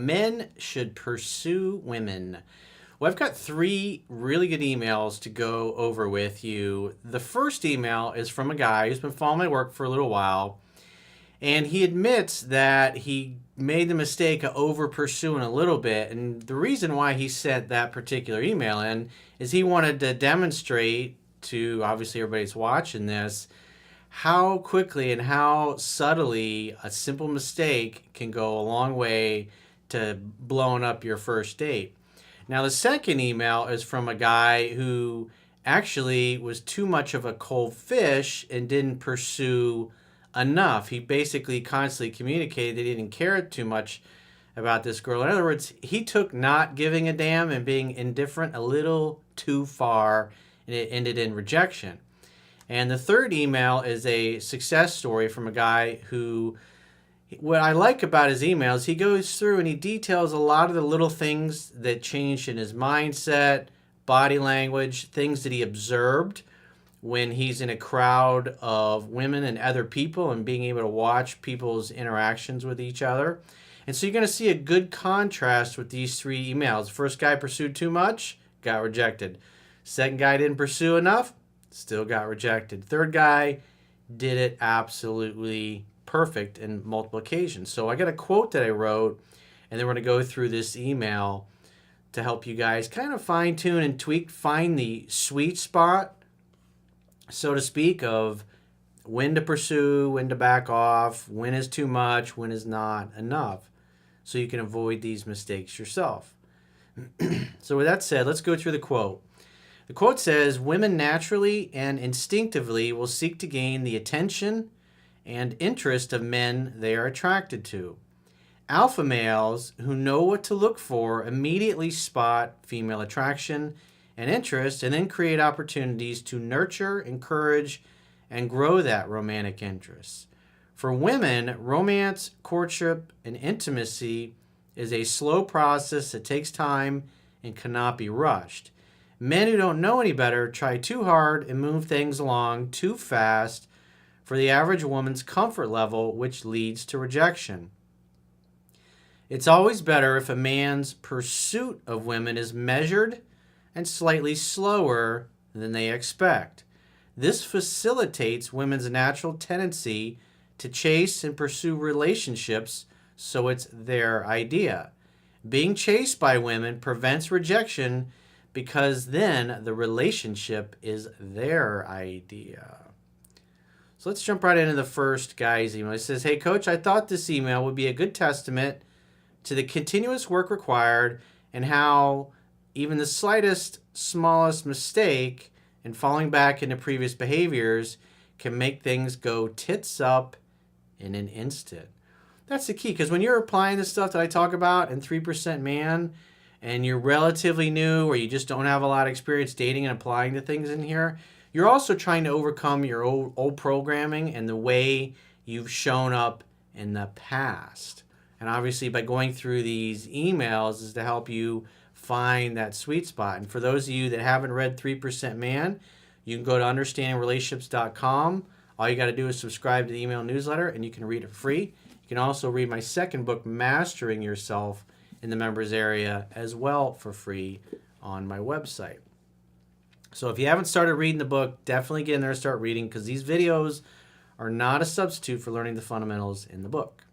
men should pursue women. Well, I've got 3 really good emails to go over with you. The first email is from a guy who's been following my work for a little while, and he admits that he made the mistake of over pursuing a little bit. And the reason why he sent that particular email in is he wanted to demonstrate to, obviously everybody's watching this, how quickly and how subtly a simple mistake can go a long way to blowing up your first date. Now, the second email is from a guy who actually was too much of a cold fish and didn't pursue enough. He basically constantly communicated that he didn't care too much about this girl. In other words, he took not giving a damn and being indifferent a little too far, and it ended in rejection. And the third email is a success story from a guy who, what I like about his emails, he goes through and he details a lot of the little things that changed in his mindset, body language, things that he observed when he's in a crowd of women and other people and being able to watch people's interactions with each other. And so you're going to see a good contrast with these 3 emails. First guy pursued too much, got rejected. Second guy didn't pursue enough, still got rejected. Third guy did it absolutely perfect in multiple occasions. So I got a quote that I wrote, and then we're going to go through this email to help you guys kind of fine tune and tweak, find the sweet spot, so to speak, of when to pursue, when to back off, when is too much, when is not enough, so you can avoid these mistakes yourself. So with that said, let's go through the quote. The quote says, "Women naturally and instinctively will seek to gain the attention and interest of men they are attracted to. Alpha males who know what to look for immediately spot female attraction and interest and then create opportunities to nurture, encourage, and grow that romantic interest. For women, romance, courtship, and intimacy is a slow process that takes time and cannot be rushed. Men who don't know any better try too hard and move things along too fast for the average woman's comfort level, which leads to rejection. It's always better if a man's pursuit of women is measured and slightly slower than they expect. This facilitates women's natural tendency to chase and pursue relationships, so it's their idea. Being chased by women prevents rejection because then the relationship is their idea." So let's jump right into the first guy's email. It says, "Hey, Coach, I thought this email would be a good testament to the continuous work required and how even the slightest, smallest mistake in falling back into previous behaviors can make things go tits up in an instant." That's the key, because when you're applying the stuff that I talk about in 3% Man, and you're relatively new or you just don't have a lot of experience dating and applying the things in here, you're also trying to overcome your old programming and the way you've shown up in the past. And obviously by going through these emails is to help you find that sweet spot. And for those of you that haven't read 3% Man, you can go to understandingrelationships.com. All you got to do is subscribe to the email newsletter and you can read it free. You can also read my second book, Mastering Yourself, in the members area as well for free on my website. So if you haven't started reading the book, definitely get in there and start reading, because these videos are not a substitute for learning the fundamentals in the book.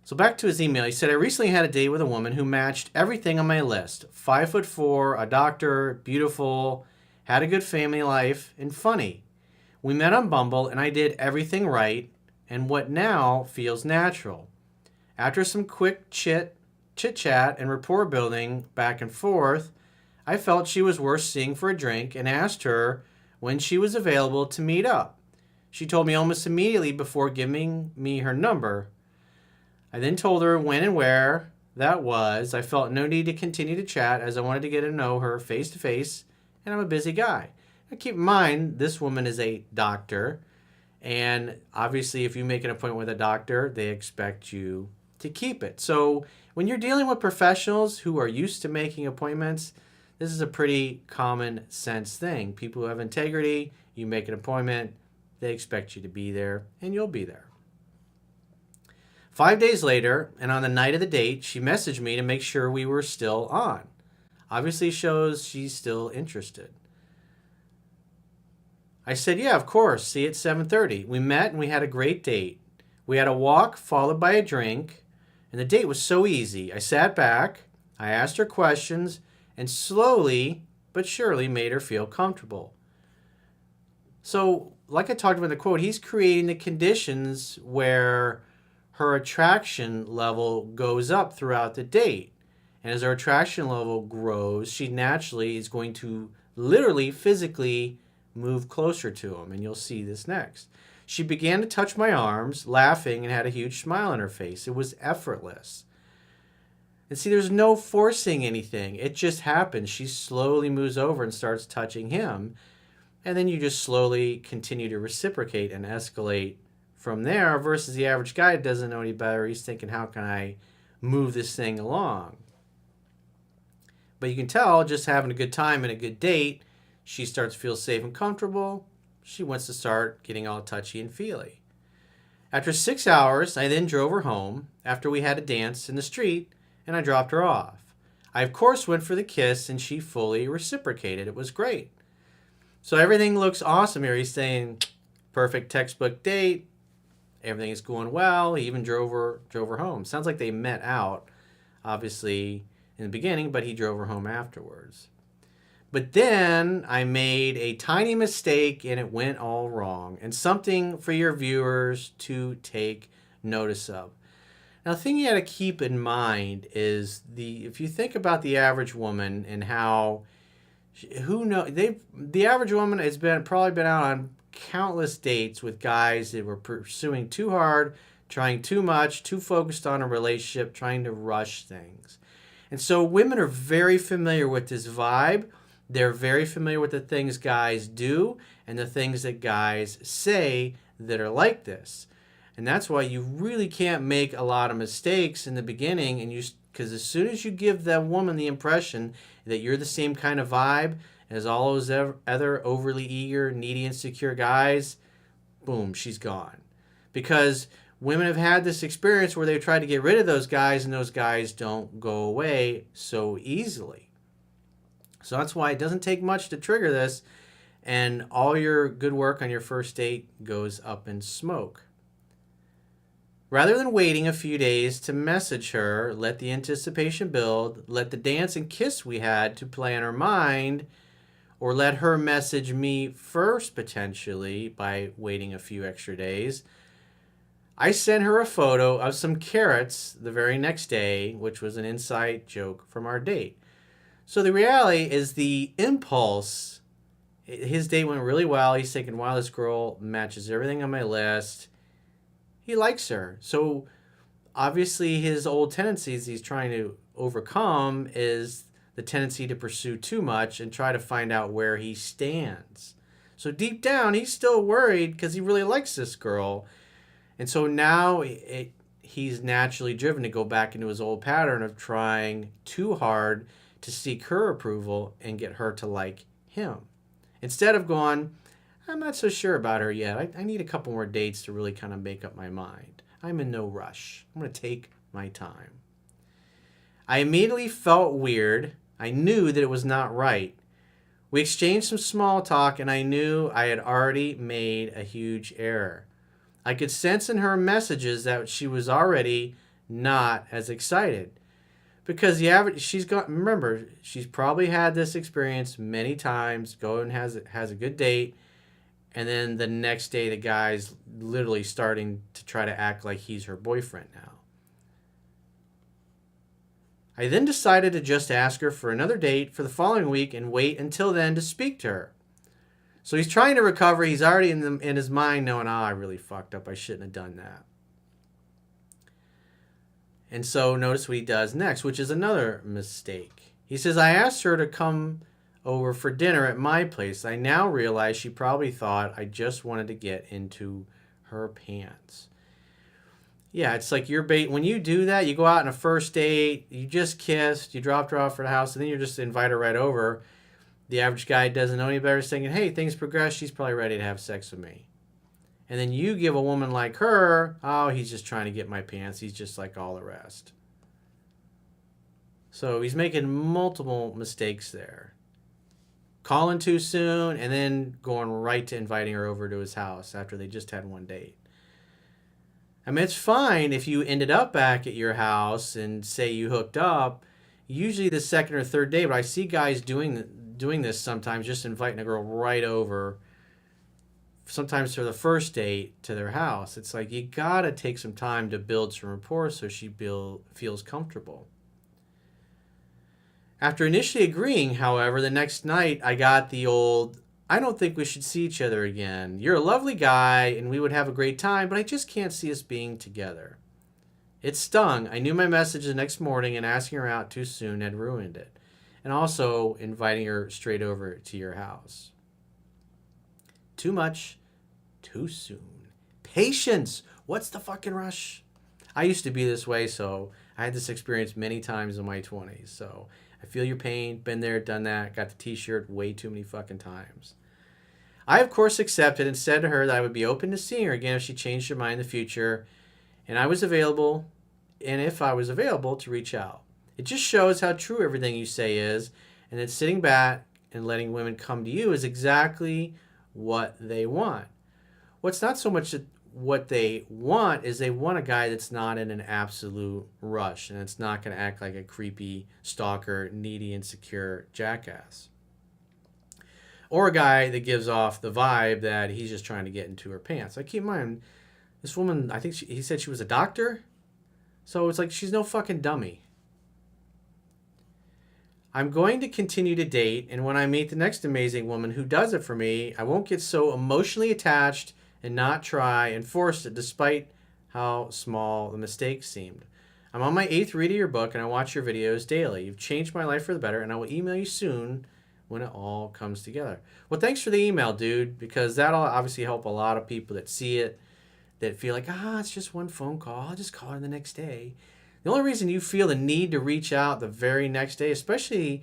So back to his email. He said, "I recently had a date with a woman who matched everything on my list. 5'4", a doctor, beautiful, had a good family life, and funny. We met on Bumble and I did everything right and what now feels natural. After some quick chit-chat and rapport building back and forth, I felt she was worth seeing for a drink and asked her when she was available to meet up. She told me almost immediately before giving me her number. I then told her when and where that was. I felt no need to continue to chat as I wanted to get to know her face to face, and I'm a busy guy. Now keep in mind, this woman is a doctor, and obviously if you make an appointment with a doctor, they expect you to keep it. So when you're dealing with professionals who are used to making appointments, this is a pretty common sense thing. People who have integrity, you make an appointment, they expect you to be there, and you'll be there. 5 days later, and on the night of the date, she messaged me to make sure we were still on. Obviously shows she's still interested. I said, yeah, of course. See you at 7:30. We met and we had a great date. We had a walk followed by a drink, and the date was so easy. I sat back, I asked her questions, and slowly but surely made her feel comfortable. So, like I talked about in the quote, he's creating the conditions where her attraction level goes up throughout the date. And as her attraction level grows, she naturally is going to literally, physically move closer to him. And you'll see this next. She began to touch my arms, laughing, and had a huge smile on her face. It was effortless. And see, there's no forcing anything. It just happens. She slowly moves over and starts touching him. And then you just slowly continue to reciprocate and escalate from there, versus the average guy doesn't know any better. He's thinking, how can I move this thing along? But you can tell, just having a good time and a good date, she starts to feel safe and comfortable. She wants to start getting all touchy and feely. After 6 hours, I then drove her home after we had a dance in the street, and I dropped her off. I, of course, went for the kiss, and she fully reciprocated. It was great. So everything looks awesome here. He's saying, perfect textbook date. Everything is going well. He even drove her home. Sounds like they met out, obviously, in the beginning, but he drove her home afterwards. But then I made a tiny mistake, and it went all wrong. And something for your viewers to take notice of. Now, the thing you got to keep in mind is if you think about the average woman and how, the average woman has probably been out on countless dates with guys that were pursuing too hard, trying too much, too focused on a relationship, trying to rush things. And so women are very familiar with this vibe. They're very familiar with the things guys do and the things that guys say that are like this. And that's why you really can't make a lot of mistakes in the beginning, because as soon as you give that woman the impression that you're the same kind of vibe as all those other overly eager, needy, insecure guys, boom, she's gone. Because women have had this experience where they've tried to get rid of those guys, and those guys don't go away so easily. So that's why it doesn't take much to trigger this, and all your good work on your first date goes up in smoke. Rather than waiting a few days to message her, let the anticipation build, let the dance and kiss we had to play in her mind, or let her message me first potentially by waiting a few extra days, I sent her a photo of some carrots the very next day, which was an inside joke from our date. So the reality is the impulse, his date went really well. He's thinking, wow, this girl matches everything on my list. He likes her. So obviously his old tendencies he's trying to overcome is the tendency to pursue too much and try to find out where he stands. So deep down, he's still worried because he really likes this girl. And so now he's naturally driven to go back into his old pattern of trying too hard to seek her approval and get her to like him. Instead of going, I'm not so sure about her yet. I need a couple more dates to really kind of make up my mind. I'm in no rush. I'm going to take my time. I immediately felt weird. I knew that it was not right. We exchanged some small talk, and I knew I had already made a huge error. I could sense in her messages that she was already not as excited. Because remember, she's probably had this experience many times, has a good date, and then the next day the guy's literally starting to try to act like he's her boyfriend now. I then decided to just ask her for another date for the following week and wait until then to speak to her. So he's trying to recover. He's already in his mind knowing, I really fucked up. I shouldn't have done that. And so notice what he does next, which is another mistake. He says, I asked her to come over for dinner at my place. I now realize she probably thought I just wanted to get into her pants. Yeah, it's like when you do that, you go out on a first date, you just kissed, you dropped her off at the house, and then you just invite her right over. The average guy doesn't know any better, thinking, hey, things progress, she's probably ready to have sex with me. And then you give a woman like her, oh, he's just trying to get my pants. He's just like all the rest. So he's making multiple mistakes there. Calling too soon and then going right to inviting her over to his house after they just had one date. I mean, it's fine if you ended up back at your house and say you hooked up, usually the second or third day, but I see guys doing this sometimes, just inviting a girl right over, sometimes for the first date, to their house. It's like you gotta take some time to build some rapport so she feels comfortable. After initially agreeing, however, the next night I got the old, I don't think we should see each other again. You're a lovely guy and we would have a great time, but I just can't see us being together. It stung. I knew my message the next morning and asking her out too soon had ruined it. And also inviting her straight over to your house. Too much, too soon. Patience. What's the fucking rush? I used to be this way, so I had this experience many times in my 20s. So I feel your pain. Been there, done that. Got the t-shirt way too many fucking times. I, of course, accepted and said to her that I would be open to seeing her again if she changed her mind in the future. And I was available, and if I was available, to reach out. It just shows how true everything you say is, and that sitting back and letting women come to you is exactly what they want. What's not so much what they want is they want a guy that's not in an absolute rush, and it's not going to act like a creepy stalker, needy, insecure jackass. Or a guy that gives off the vibe that he's just trying to get into her pants. Like, keep in mind, this woman, I think he said she was a doctor. So it's like she's no fucking dummy. I'm going to continue to date, and when I meet the next amazing woman who does it for me, I won't get so emotionally attached and not try and force it despite how small the mistake seemed. I'm on my 8th read of your book, and I watch your videos daily. You've changed my life for the better, and I will email you soon when it all comes together. Well, thanks for the email, dude, because that'll obviously help a lot of people that see it, that feel like, it's just one phone call. I'll just call her the next day. The only reason you feel the need to reach out the very next day, especially,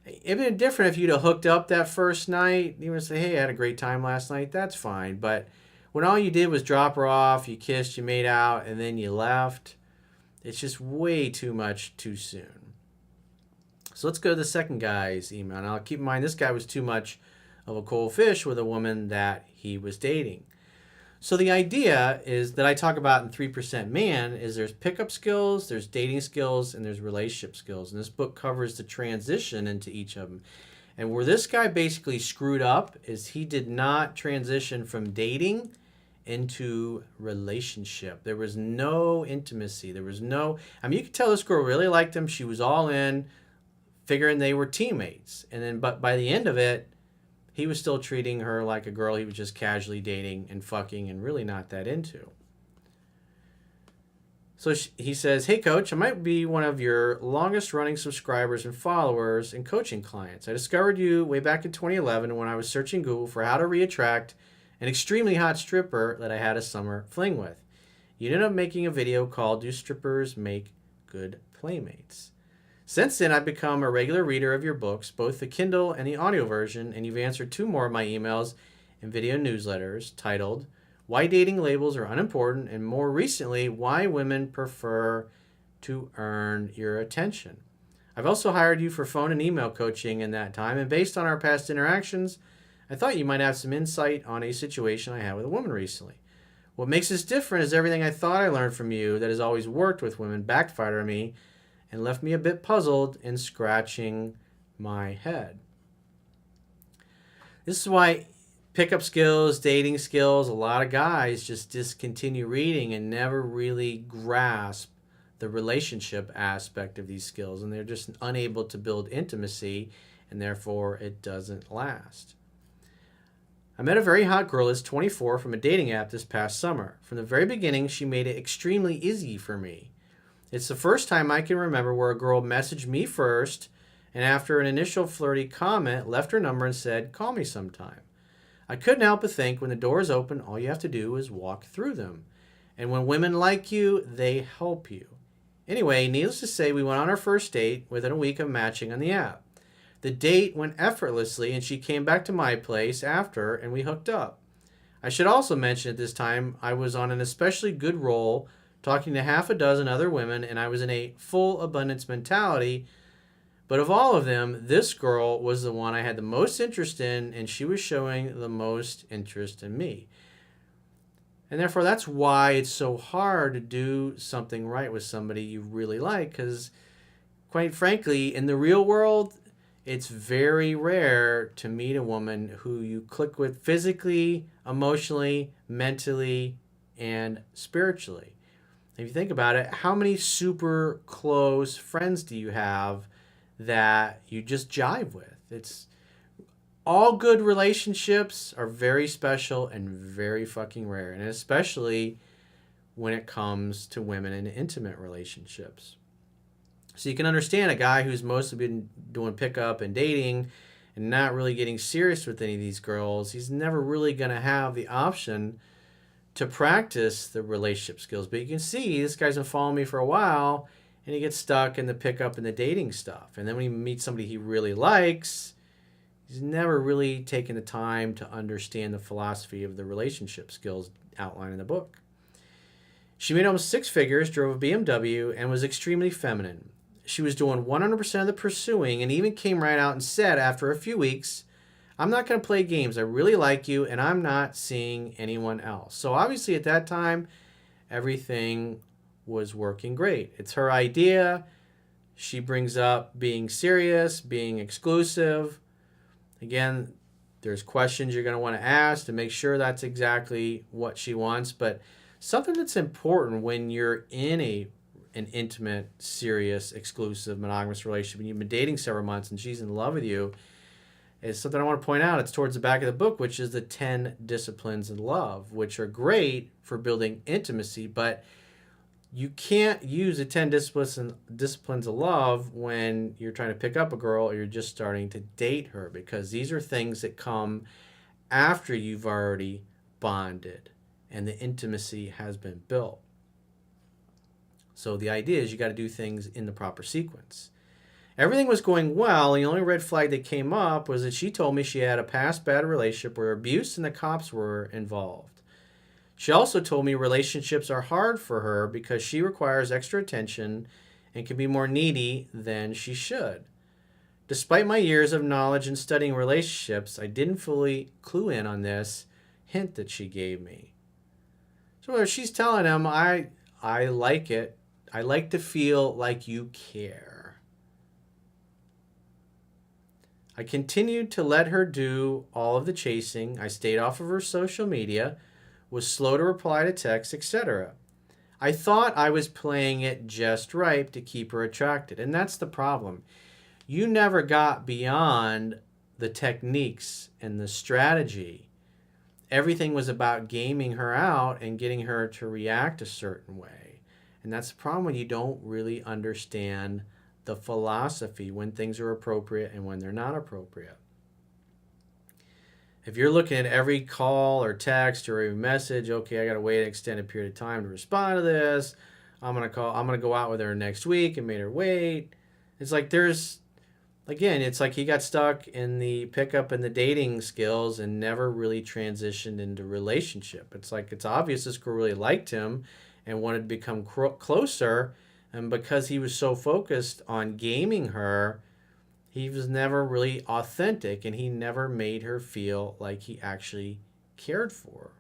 it'd been different if you'd have hooked up that first night. You would say, hey, I had a great time last night. That's fine. But when all you did was drop her off, you kissed, you made out, and then you left, it's just way too much too soon. So let's go to the second guy's email. Now, keep in mind, this guy was too much of a cold fish with a woman that he was dating. So the idea is that I talk about in 3% Man is there's pickup skills, there's dating skills, and there's relationship skills. And this book covers the transition into each of them. And where this guy basically screwed up is he did not transition from dating into relationship. There was no intimacy. There was no, you could tell this girl really liked him. She was all in, figuring they were teammates. And then, but by the end of it, he was still treating her like a girl he was just casually dating and fucking and really not that into. So he says, hey, coach, I might be one of your longest running subscribers and followers and coaching clients. I discovered you way back in 2011 when I was searching Google for how to re-attract an extremely hot stripper that I had a summer fling with. You ended up making a video called Do Strippers Make Good Playmates? Since then, I've become a regular reader of your books, both the Kindle and the audio version, and you've answered 2 more of my emails and video newsletters titled Why Dating Labels Are Unimportant, and more recently, Why Women Prefer to Earn Your Attention. I've also hired you for phone and email coaching in that time, and based on our past interactions, I thought you might have some insight on a situation I had with a woman recently. What makes this different is everything I thought I learned from you that has always worked with women backfired on me and left me a bit puzzled and scratching my head. This is why pickup skills, dating skills, a lot of guys just discontinue reading and never really grasp the relationship aspect of these skills, and they're just unable to build intimacy, and therefore it doesn't last. I met a very hot girl who's 24 from a dating app this past summer. From the very beginning, she made it extremely easy for me. It's the first time I can remember where a girl messaged me first and after an initial flirty comment left her number and said, call me sometime. I couldn't help but think when the doors open, all you have to do is walk through them. And when women like you, they help you. Anyway, needless to say, we went on our first date within a week of matching on the app. The date went effortlessly and she came back to my place after and we hooked up. I should also mention at this time I was on an especially good roll talking to half a dozen other women, and I was in a full abundance mentality. But of all of them, this girl was the one I had the most interest in, and she was showing the most interest in me. And therefore, that's why it's so hard to do something right with somebody you really like, because quite frankly, in the real world, it's very rare to meet a woman who you click with physically, emotionally, mentally, and spiritually. If you think about it, how many super close friends do you have that you just jive with? It's all good relationships are very special and very fucking rare, and especially when it comes to women in intimate relationships. So you can understand a guy who's mostly been doing pickup and dating and not really getting serious with any of these girls, he's never really going to have the option to practice the relationship skills. But you can see this guy's been following me for a while, and he gets stuck in the pickup and the dating stuff. And then when he meets somebody he really likes, he's never really taken the time to understand the philosophy of the relationship skills outlined in the book. She made almost six figures, drove a BMW, and was extremely feminine. She was doing 100% of the pursuing and even came right out and said after a few weeks, I'm not going to play games. I really like you, and I'm not seeing anyone else. So obviously at that time, everything was working great. It's her idea. She brings up being serious, being exclusive. Again, there's questions you're going to want to ask to make sure that's exactly what she wants. But something that's important when you're in an intimate, serious, exclusive, monogamous relationship and you've been dating several months and she's in love with you is something I want to point out. It's towards the back of the book, which is the 10 disciplines of love, which are great for building intimacy, but you can't use the 10 disciplines of love when you're trying to pick up a girl or you're just starting to date her, because these are things that come after you've already bonded and the intimacy has been built. So the idea is you got to do things in the proper sequence. Everything was going well. The only red flag that came up was that she told me she had a past bad relationship where abuse and the cops were involved. She also told me relationships are hard for her because she requires extra attention and can be more needy than she should. Despite my years of knowledge and studying relationships, I didn't fully clue in on this hint that she gave me. So she's telling him, I like it. I like to feel like you care. I continued to let her do all of the chasing. I stayed off of her social media, was slow to reply to texts, etc. I thought I was playing it just right to keep her attracted. And that's the problem. You never got beyond the techniques and the strategy. Everything was about gaming her out and getting her to react a certain way. And that's the problem when you don't really understand the philosophy, when things are appropriate and when they're not appropriate. If you're looking at every call or text or a message, okay, I got to wait an extended period of time to respond to this. I'm going to go out with her next week and made her wait. It's like it's like he got stuck in the pickup and the dating skills and never really transitioned into relationship. It's like it's obvious this girl really liked him and wanted to become closer. And because he was so focused on gaming her, he was never really authentic and he never made her feel like he actually cared for her.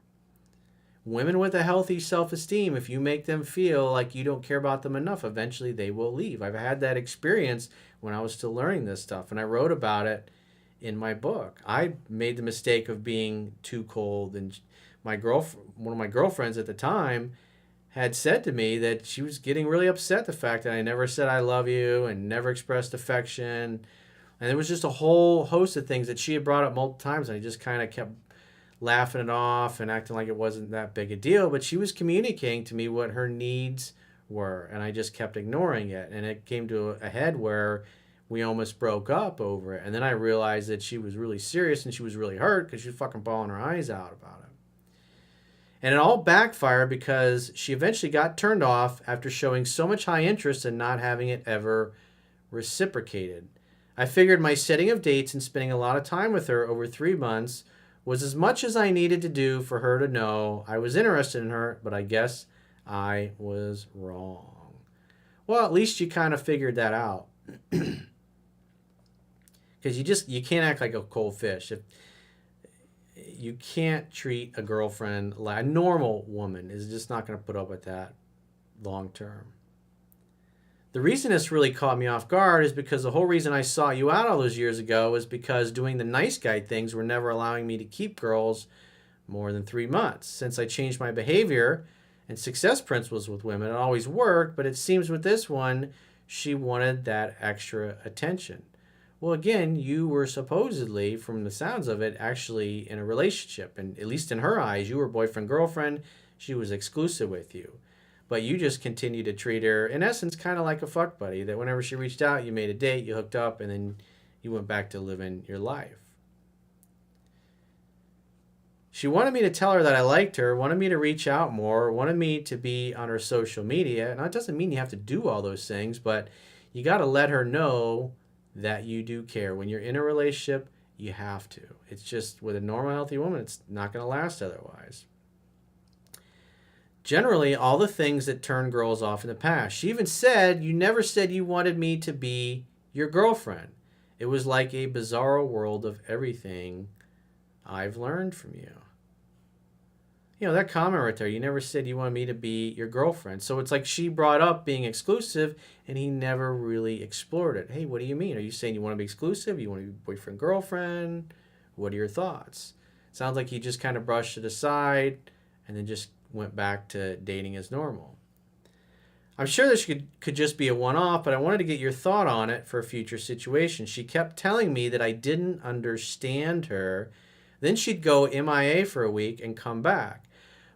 Women with a healthy self-esteem, if you make them feel like you don't care about them enough, eventually they will leave. I've had that experience when I was still learning this stuff, and I wrote about it in my book. I made the mistake of being too cold, and one of my girlfriends at the time had said to me that she was getting really upset the fact that I never said I love you and never expressed affection. And there was just a whole host of things that she had brought up multiple times, and I just kind of kept laughing it off and acting like it wasn't that big a deal. But she was communicating to me what her needs were, and I just kept ignoring it. And it came to a head where we almost broke up over it. And then I realized that she was really serious and she was really hurt because she was fucking bawling her eyes out about it. And it all backfired because she eventually got turned off after showing so much high interest and not having it ever reciprocated. I figured my setting of dates and spending a lot of time with her over 3 months Was as much as I needed to do for her to know I was interested in her, but I guess I was wrong. Well, at least you kind of figured that out. Because you can't act like a cold fish. If you can't treat a girlfriend like a normal woman is just not going to put up with that long term. The reason this really caught me off guard is because the whole reason I sought you out all those years ago was because doing the nice guy things were never allowing me to keep girls more than 3 months. Since I changed my behavior and success principles with women, it always worked, but it seems with this one, she wanted that extra attention. Well, again, you were supposedly, from the sounds of it, actually in a relationship. And at least in her eyes, you were boyfriend-girlfriend. She was exclusive with you. But you just continued to treat her, in essence, kind of like a fuck buddy. That whenever she reached out, you made a date, you hooked up, and then you went back to living your life. She wanted me to tell her that I liked her, wanted me to reach out more, wanted me to be on her social media. Now, it doesn't mean you have to do all those things, but you got to let her know that you do care. When you're in a relationship, you have to. It's just, with a normal, healthy woman, it's not going to last otherwise. Generally, all the things that turn girls off in the past. She even said, you never said you wanted me to be your girlfriend. It was like a bizarro world of everything I've learned from you. You know, that comment right there, you never said you wanted me to be your girlfriend. So it's like she brought up being exclusive and he never really explored it. Hey, what do you mean? Are you saying you want to be exclusive? You want to be boyfriend, girlfriend? What are your thoughts? Sounds like he just kind of brushed it aside and then just went back to dating as normal. I'm sure this could just be a one-off, but I wanted to get your thought on it for a future situation. She kept telling me that I didn't understand her. Then she'd go MIA for a week and come back.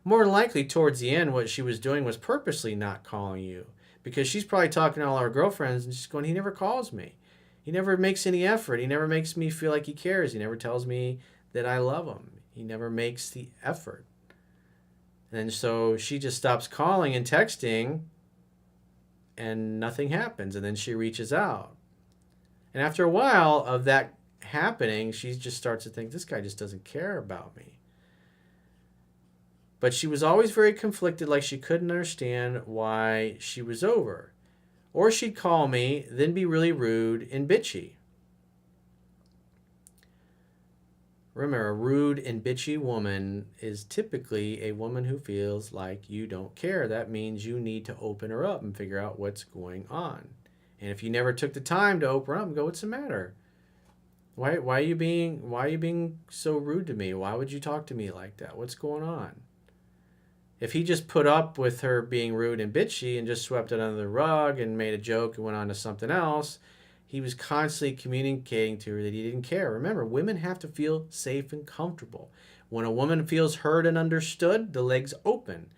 More than likely, towards the end, what she was doing was purposely not calling you. Because she's probably talking to all her girlfriends and she's going, he never calls me. He never makes any effort. He never makes me feel like he cares. He never tells me that I love him. He never makes the effort. And so she just stops calling and texting and nothing happens. And then she reaches out. And after a while of that happening, she just starts to think, this guy just doesn't care about me. But she was always very conflicted, like she couldn't understand why she was over. Or she'd call me, then be really rude and bitchy. Remember, a rude and bitchy woman is typically a woman who feels like you don't care. That means you need to open her up and figure out what's going on. And if you never took the time to open her up and go, what's the matter? Why are you being so rude to me? Why would you talk to me like that? What's going on? If he just put up with her being rude and bitchy and just swept it under the rug and made a joke and went on to something else, he was constantly communicating to her that he didn't care. Remember, women have to feel safe and comfortable. When a woman feels heard and understood, the legs open.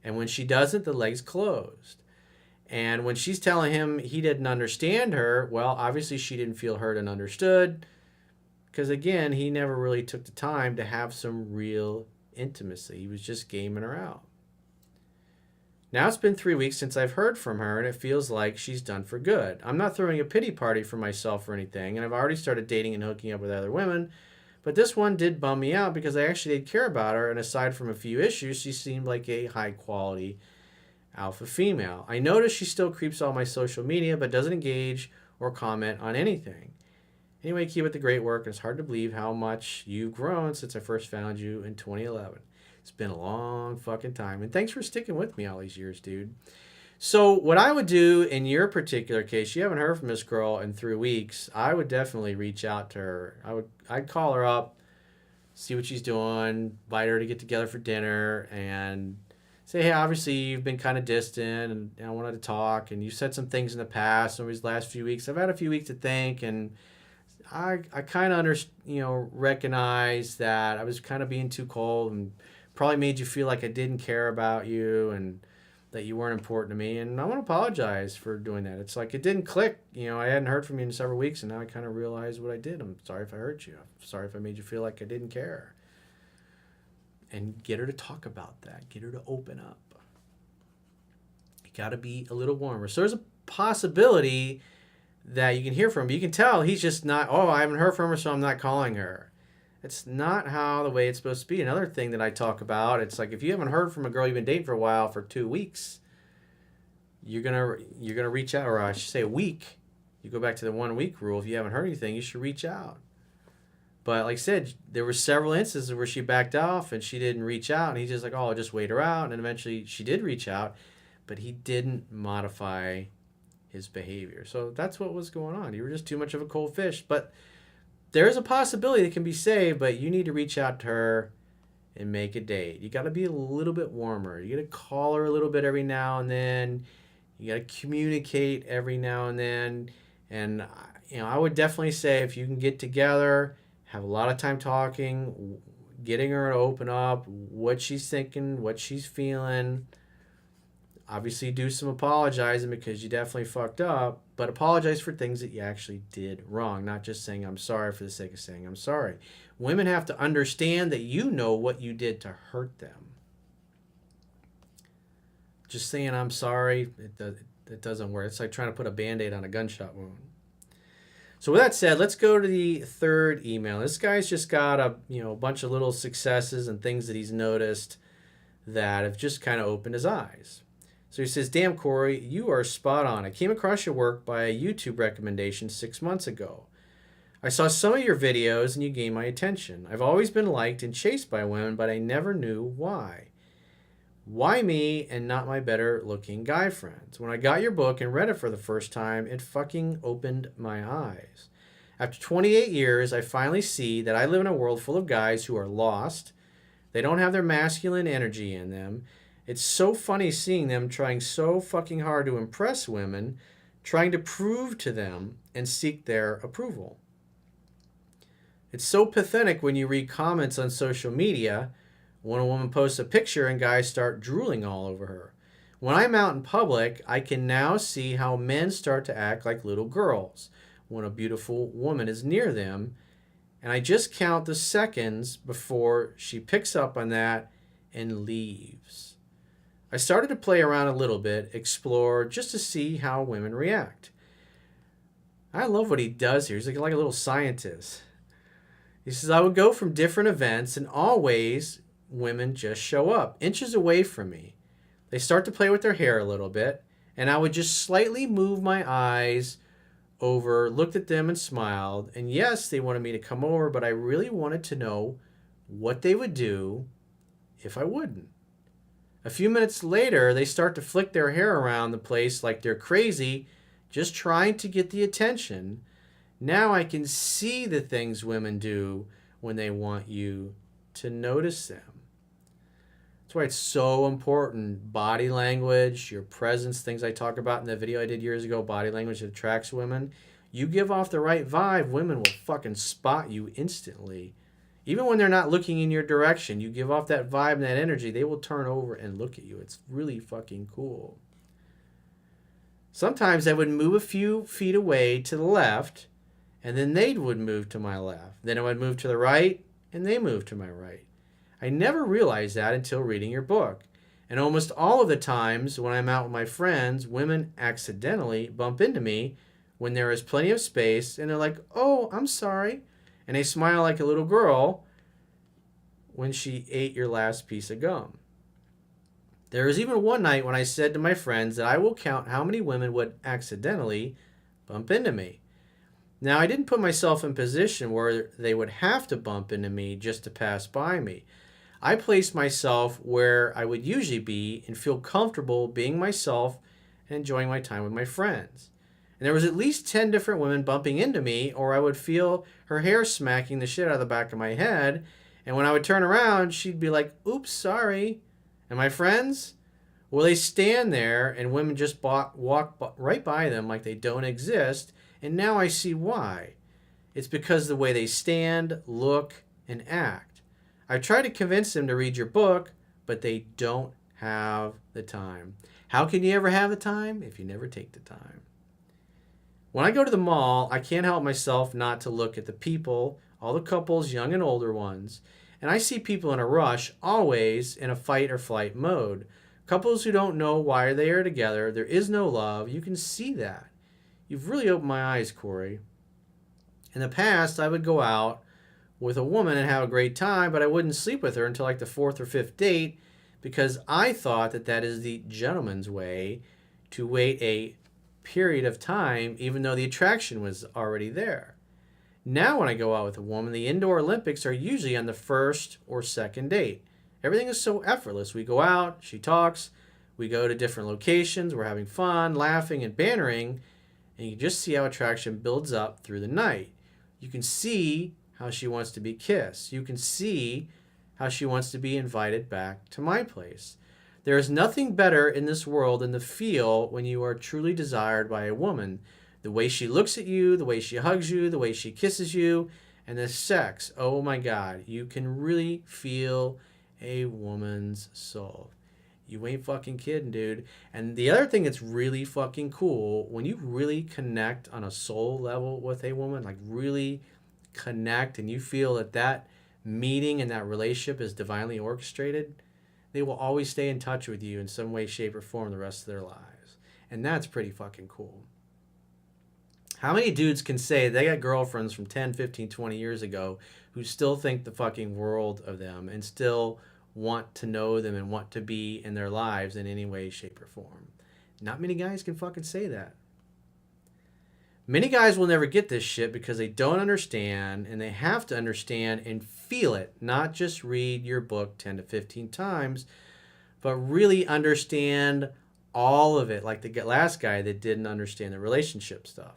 And when she doesn't, the legs closed. And when she's telling him he didn't understand her, well, obviously she didn't feel heard and understood. Because again, he never really took the time to have some real intimacy. He was just gaming her out. Now it's been 3 weeks since I've heard from her, and it feels like she's done for good. I'm not throwing a pity party for myself or anything, and I've already started dating and hooking up with other women, but this one did bum me out because I actually did care about her, and aside from a few issues, she seemed like a high-quality alpha female. I noticed she still creeps all my social media, but doesn't engage or comment on anything. Anyway, keep up the great work, and it's hard to believe how much you've grown since I first found you in 2011. It's been a long fucking time. And thanks for sticking with me all these years, dude. So what I would do in your particular case, you haven't heard from this girl in 3 weeks, I would definitely reach out to her. I'd call her up, see what she's doing, invite her to get together for dinner, and say, hey, obviously you've been kind of distant, and I wanted to talk, and you said some things in the past over these last few weeks. I've had a few weeks to think, and I kind of recognize that I was kind of being too cold and probably made you feel like I didn't care about you and that you weren't important to me. And I want to apologize for doing that. It's like it didn't click. I hadn't heard from you in several weeks, and now I kind of realized what I did. I'm sorry if I hurt you. I'm sorry if I made you feel like I didn't care. And get her to talk about that. Get her to open up. You got to be a little warmer. So there's a possibility that you can hear from him. But you can tell he's just not, I haven't heard from her, so I'm not calling her. It's not how the way it's supposed to be. Another thing that I talk about, it's like if you haven't heard from a girl you've been dating for a while for 2 weeks, you're gonna reach out, or I should say a week. You go back to the 1 week rule. If you haven't heard anything, you should reach out. But like I said, there were several instances where she backed off and she didn't reach out, and he's just like, "Oh, I'll just wait her out." And eventually, she did reach out, but he didn't modify his behavior. So that's what was going on. You were just too much of a cold fish. But there is a possibility that can be saved, but you need to reach out to her and make a date. You got to be a little bit warmer. You got to call her a little bit every now and then. You got to communicate every now and then. And I would definitely say if you can get together, have a lot of time talking, getting her to open up, what she's thinking, what she's feeling. Obviously, do some apologizing because you definitely fucked up, but apologize for things that you actually did wrong, not just saying I'm sorry for the sake of saying I'm sorry. Women have to understand that you know what you did to hurt them. Just saying I'm sorry, it doesn't work. It's like trying to put a Band-Aid on a gunshot wound. So with that said, let's go to the third email. This guy's just got a bunch of little successes and things that he's noticed that have just kind of opened his eyes. So he says, "Damn, Corey, you are spot on. I came across your work by a YouTube recommendation 6 months ago. I saw some of your videos and you gained my attention. I've always been liked and chased by women, but I never knew why. Why me and not my better looking guy friends? When I got your book and read it for the first time, it fucking opened my eyes. After 28 years, I finally see that I live in a world full of guys who are lost. They don't have their masculine energy in them. It's so funny seeing them trying so fucking hard to impress women, trying to prove to them and seek their approval. It's so pathetic when you read comments on social media when a woman posts a picture and guys start drooling all over her. When I'm out in public, I can now see how men start to act like little girls when a beautiful woman is near them, and I just count the seconds before she picks up on that and leaves. I started to play around a little bit, explore, just to see how women react." I love what he does here. He's like a little scientist. He says, "I would go from different events, and always women just show up, inches away from me. They start to play with their hair a little bit, and I would just slightly move my eyes over, looked at them and smiled. And yes, they wanted me to come over, but I really wanted to know what they would do if I wouldn't. A few minutes later, they start to flick their hair around the place like they're crazy, just trying to get the attention. Now I can see the things women do when they want you to notice them." That's why it's so important. Body language, your presence, things I talk about in the video I did years ago, body language that attracts women. You give off the right vibe, women will fucking spot you instantly. Even when they're not looking in your direction, you give off that vibe and that energy, they will turn over and look at you. It's really fucking cool. Sometimes I would move a few feet away to the left, and then they would move to my left. Then I would move to the right, and they moved to my right. I never realized that until reading your book. And almost all of the times when I'm out with my friends, women accidentally bump into me when there is plenty of space, and they're like, "Oh, I'm sorry." And they smile like a little girl when she ate your last piece of gum. There was even one night when I said to my friends that I will count how many women would accidentally bump into me. Now, I didn't put myself in a position where they would have to bump into me just to pass by me. I placed myself where I would usually be and feel comfortable being myself and enjoying my time with my friends. And there was at least 10 different women bumping into me, or I would feel her hair smacking the shit out of the back of my head. And when I would turn around, she'd be like, "Oops, sorry." And my friends, well, they stand there and women just walk right by them like they don't exist. And now I see why. It's because the way they stand, look, and act. I try to convince them to read your book, but they don't have the time. How can you ever have the time if you never take the time? When I go to the mall, I can't help myself not to look at the people, all the couples, young and older ones, and I see people in a rush, always in a fight or flight mode. Couples who don't know why they are together. There is no love. You can see that. You've really opened my eyes, Corey. In the past, I would go out with a woman and have a great time, but I wouldn't sleep with her until like the fourth or fifth date because I thought that that is the gentleman's way to wait a period of time, even though the attraction was already there. Now, when I go out with a woman, the indoor Olympics are usually on the first or second date. Everything is so effortless. We go out, she talks, we go to different locations, we're having fun, laughing, and bantering, and you can just see how attraction builds up through the night. You can see how she wants to be kissed. You can see how she wants to be invited back to my place. There is nothing better in this world than the feel when you are truly desired by a woman. The way she looks at you, the way she hugs you, the way she kisses you, and the sex. Oh my God, you can really feel a woman's soul. You ain't fucking kidding, dude. And the other thing that's really fucking cool, when you really connect on a soul level with a woman, like really connect, and you feel that that meeting and that relationship is divinely orchestrated, they will always stay in touch with you in some way, shape, or form the rest of their lives. And that's pretty fucking cool. How many dudes can say they got girlfriends from 10, 15, 20 years ago who still think the fucking world of them and still want to know them and want to be in their lives in any way, shape, or form? Not many guys can fucking say that. Many guys will never get this shit because they don't understand, and they have to understand and feel it, not just read your book 10 to 15 times, but really understand all of it, like the last guy that didn't understand the relationship stuff.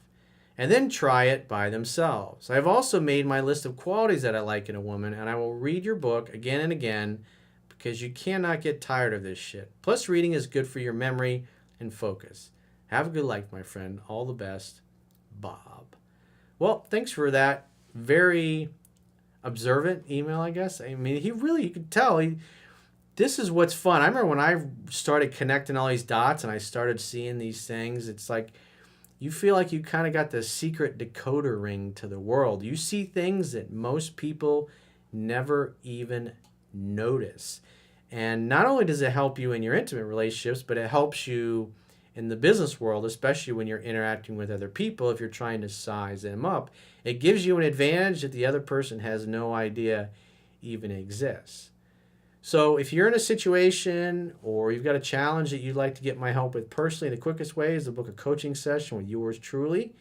And then try it by themselves. I've also made my list of qualities that I like in a woman, and I will read your book again and again because you cannot get tired of this shit. Plus, reading is good for your memory and focus. Have a good life, my friend. All the best, Bob. Well, thanks for that very observant email, I guess. I mean, you could tell, this is what's fun. I remember when I started connecting all these dots and I started seeing these things, it's like, you feel like you kind of got the secret decoder ring to the world. You see things that most people never even notice. And not only does it help you in your intimate relationships, but it helps you in the business world, especially when you're interacting with other people, if you're trying to size them up. It gives you an advantage that the other person has no idea even exists. So if you're in a situation or you've got a challenge that you'd like to get my help with personally, the quickest way is to book a coaching session with yours truly.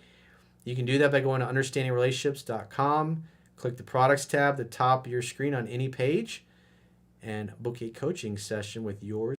You can do that by going to understandingrelationships.com, click the products tab at the top of your screen on any page, and book a coaching session with yours